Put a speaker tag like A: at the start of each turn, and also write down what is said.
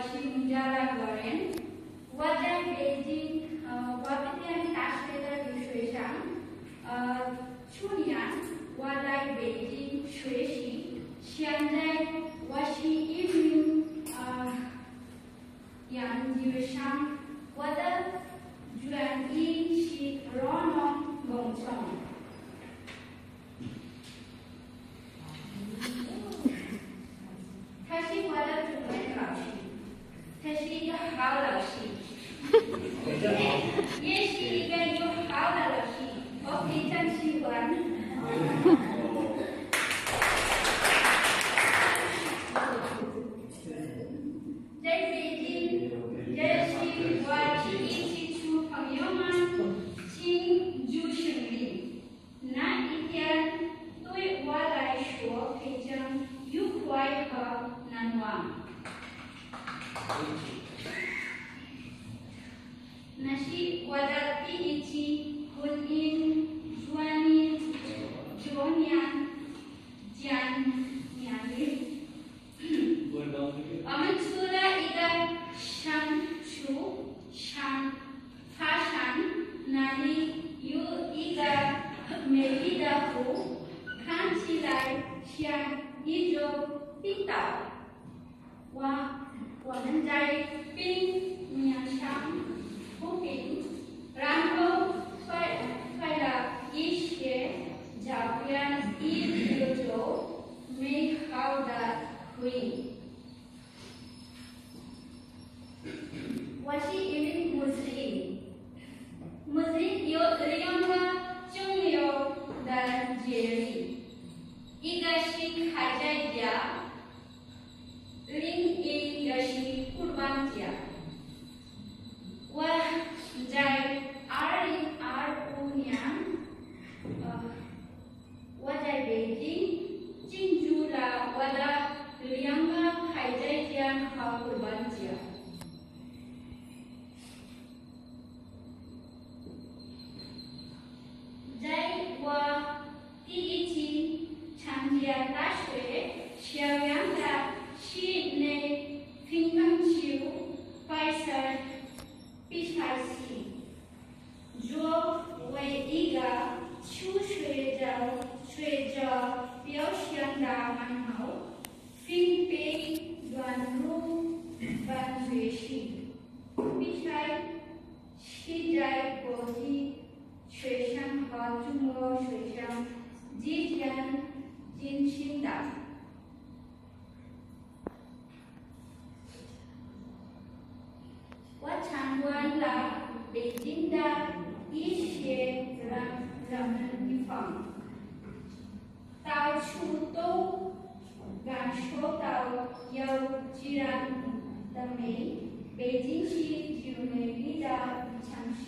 A: 是孟加拉国人。我在北京，我今年大学的留学生。去年我来北京学习，现在我是一名研究生，我的专业是软农工程。他是我的中文老师，他是一个好老师，也是一个有好的老师，我非常喜欢。在北京，这是我第一次出朋友们进入森林，那一天对我来说非常愉快和难忘。那是我的第一次婚姻9年见面礼。我们去了一个山爬山，那里有一个美丽的湖，看起来像一座冰岛。我们在冰面上铺冰，然后拍了一些照片，以留着美好的回忆。我是一名穆斯林，穆斯林有2个重要的节日，一个是开斋节，另一个是古兰节。我在2025年，我在北京庆祝了我的2个开斋节和古兰节。在我第一次参加大学校园的室内乒乓球比赛时，作为一个初学者表现得很好，并被转入班学习。比赛是在国际学生和中国学生之间进行的。我参观了北京的一些热门地方，到处都感受到有自然的美。北京是最美丽的城市。